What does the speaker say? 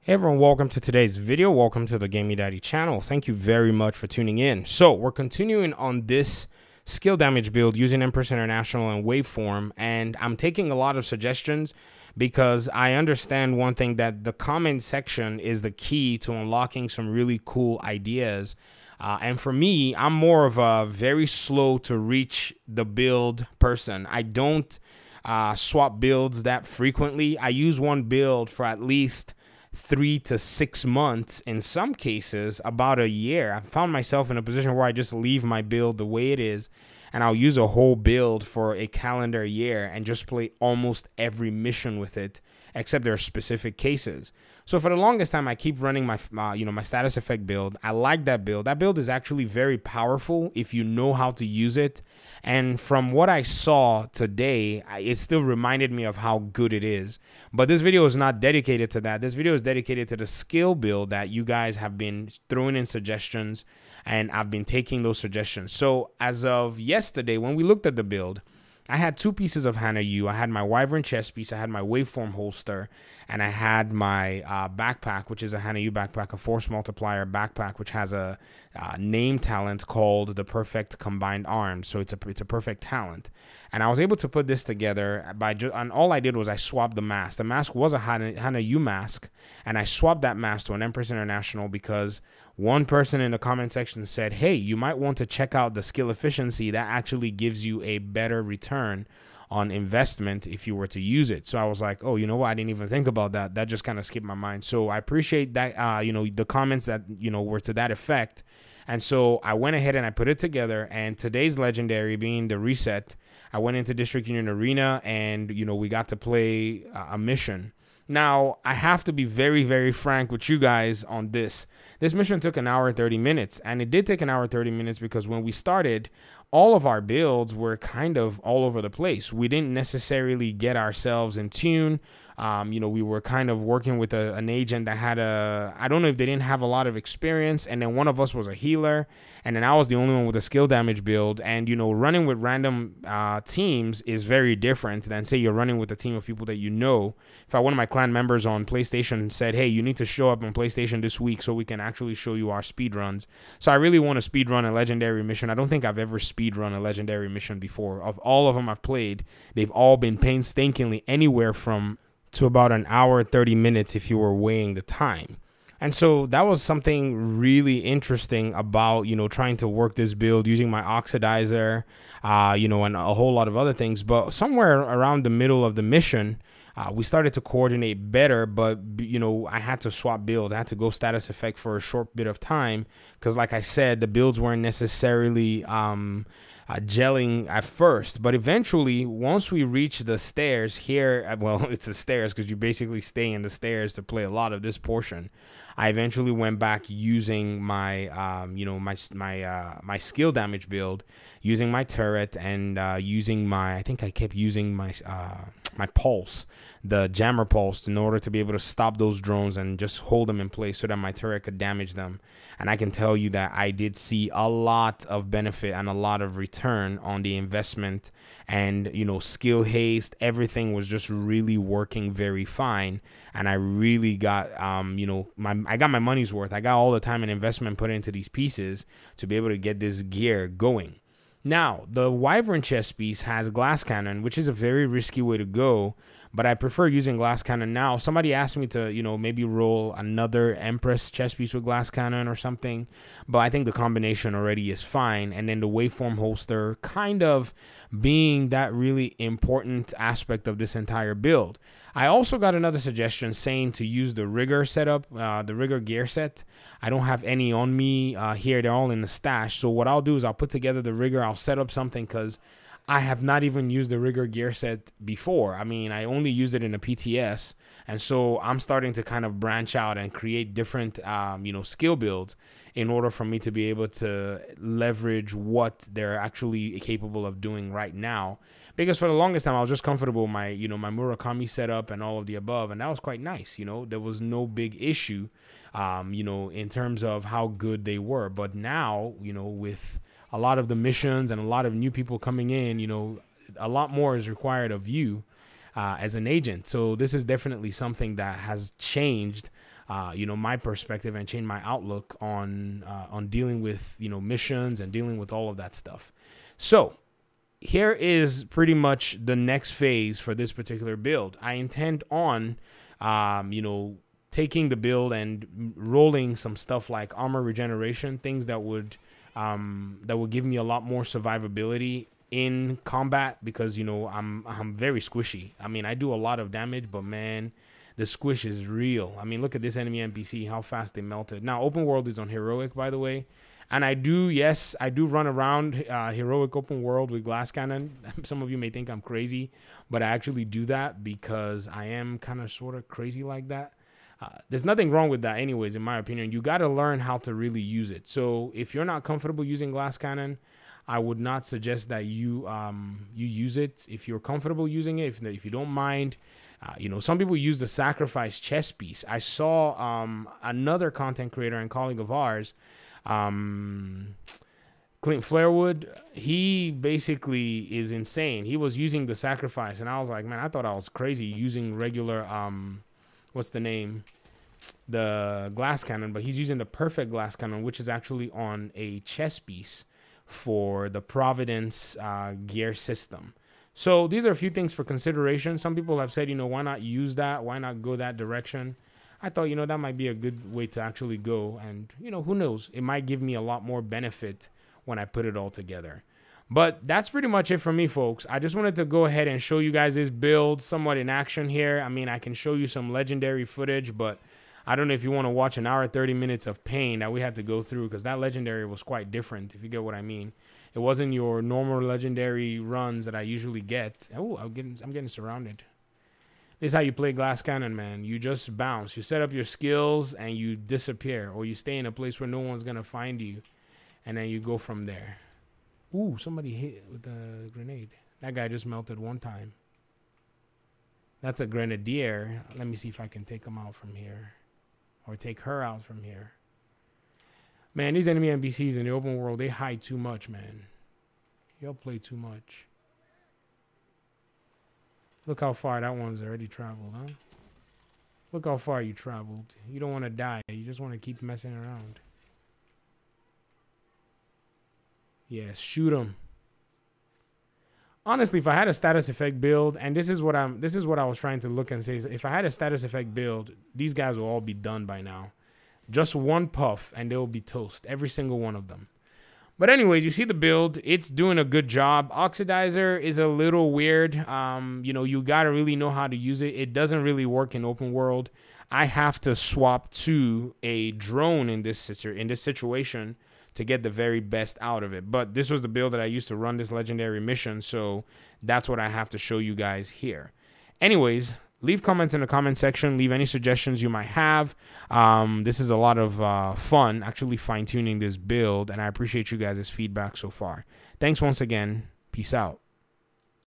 Hey everyone, welcome to today's video. Welcome to the Gaming Daddy channel. Thank you very much for tuning in. So we're continuing on this skill damage build using Empress International and WaveForm, and I'm taking a lot of suggestions because I understand one thing, that the comment section is the key to unlocking some really cool ideas. And for me, I'm more of a very slow to reach the build person. I don't swap builds that frequently. I use one build for at least 3 to 6 months, in some cases about a year. I found myself in a position where I just leave my build the way it is, and I'll use a whole build for a calendar year and just play almost every mission with it, except there are specific cases. So for the longest time, I keep running my my status effect build. I like that build. That build is actually very powerful if you know how to use it. And from what I saw today, it still reminded me of how good it is. But this video is not dedicated to that. This video is dedicated to the skill build that you guys have been throwing in suggestions, and I've been taking those suggestions. So as of yesterday, when we looked at the build, I had two pieces of Hana U. I had my Wyvern chest piece, I had my WaveForm holster, and I had my backpack, which is a Hana U backpack, a force multiplier backpack, which has a name talent called the Perfect Combined Arms. So it's a perfect talent. And I was able to put this together and all I did was I swapped the mask. The mask was a Hana U mask, and I swapped that mask to an Empress International because one person in the comment section said, hey, you might want to check out the skill efficiency. That actually gives you a better return on investment if you were to use it. So I was like, oh, you know what? I didn't even think about that. That just kind of skipped my mind. So I appreciate that, the comments that, were to that effect. And so I went ahead and I put it together, and today's legendary being the reset, I went into District Union Arena and, we got to play a mission. Now, I have to be very, very frank with you guys on this. This mission took 1 hour and 30 minutes, and it did take 1 hour and 30 minutes because when we started, all of our builds were kind of all over the place. We didn't necessarily get ourselves in tune. We were kind of working with an agent that had I don't know if they didn't have a lot of experience, and then one of us was a healer, and then I was the only one with a skill damage build. And, running with random teams is very different than, say, you're running with a team of people that you know. If one of my clan members on PlayStation said, hey, you need to show up on PlayStation this week so we can actually show you our speed runs. So I really want to speed run a legendary mission. I don't think I've ever speed run a legendary mission before. Of all of them I've played, they've all been painstakingly anywhere from to about 1 hour 30 minutes if you were weighing the time. And so that was something really interesting about, trying to work this build using my oxidizer, and a whole lot of other things. But somewhere around the middle of the mission, we started to coordinate better, but, I had to swap builds. I had to go status effect for a short bit of time because, like I said, the builds weren't necessarily gelling at first. But eventually, once we reach the stairs here, well, it's the stairs because you basically stay in the stairs to play a lot of this portion. I eventually went back using my, my skill damage build, using my turret and using I think I kept using my pulse, the jammer pulse, in order to be able to stop those drones and just hold them in place so that my turret could damage them. And I can tell you that I did see a lot of benefit and a lot of return on the investment, and, skill haste, everything was just really working very fine. And I really got, I got my money's worth. I got all the time and investment put into these pieces to be able to get this gear going. Now, the Wyvern chest piece has glass cannon, which is a very risky way to go, but I prefer using glass cannon now. Somebody asked me to, maybe roll another Empress chest piece with glass cannon or something, but I think the combination already is fine. And then the WaveForm holster kind of being that really important aspect of this entire build. I also got another suggestion saying to use the rigger setup, the rigger gear set. I don't have any on me here. They're all in the stash. So what I'll do is I'll put together the rigger. I'll set up something because I have not even used the rigger gear set before. I mean, I only used it in a PTS. And so I'm starting to kind of branch out and create different, skill builds in order for me to be able to leverage what they're actually capable of doing right now. Because for the longest time, I was just comfortable with my, my Murakami setup and all of the above. And that was quite nice. There was no big issue, in terms of how good they were. But now, with a lot of the missions and a lot of new people coming in, a lot more is required of you. as an agent. So this is definitely something that has changed, my perspective and changed my outlook on dealing with, missions and dealing with all of that stuff. So here is pretty much the next phase for this particular build. I intend on, taking the build and rolling some stuff like armor regeneration, things that would give me a lot more survivability in combat, because I'm very squishy. I mean, I do a lot of damage, but man, the squish is real. I mean, look at this enemy NPC, how fast they melted. Now, open world is on heroic, by the way. And I do run around heroic open world with glass cannon. Some of you may think I'm crazy, but I actually do that because I am kind of sort of crazy like that. There's nothing wrong with that anyways, in my opinion. You got to learn how to really use it. So if you're not comfortable using glass cannon, I would not suggest that you use it. If you're comfortable using it, if you don't mind, some people use the sacrifice chest piece. I saw another content creator and colleague of ours, Clint Flairwood. He basically is insane. He was using the sacrifice, and I was like, man, I thought I was crazy using regular what's the name, the glass cannon, but he's using the perfect glass cannon, which is actually on a chest piece for the Providence gear system. So these are a few things for consideration. Some people have said, why not use that? Why not go that direction? I thought, that might be a good way to actually go. And, who knows? It might give me a lot more benefit when I put it all together. But that's pretty much it for me, folks. I just wanted to go ahead and show you guys this build somewhat in action here. I mean, I can show you some legendary footage, but I don't know if you want to watch an hour, 30 minutes of pain that we had to go through, because that legendary was quite different, if you get what I mean. It wasn't your normal legendary runs that I usually get. Oh, I'm getting surrounded. This is how you play glass cannon, man. You just bounce. You set up your skills and you disappear, or you stay in a place where no one's going to find you, and then you go from there. Ooh, somebody hit with a grenade. That guy just melted one time. That's a grenadier. Let me see if I can take him out from here, or take her out from here. Man, these enemy NPCs in the open world, they hide too much, man. Y'all play too much. Look how far that one's already traveled, huh? Look how far you traveled. You don't want to die. You just want to keep messing around. Yes, shoot them. Honestly, if I had a status effect build, and this is what I was trying to look and say, if I had a status effect build, these guys will all be done by now. Just one puff and they'll be toast, every single one of them. But anyways, you see the build, it's doing a good job. Oxidizer is a little weird. You got to really know how to use it. It doesn't really work in open world. I have to swap to a drone in this situation to get the very best out of it. But this was the build that I used to run this legendary mission, so that's what I have to show you guys here. Anyways, leave comments in the comment section. Leave any suggestions you might have. This is a lot of fun actually fine-tuning this build, and I appreciate you guys' feedback so far. Thanks once again. Peace out.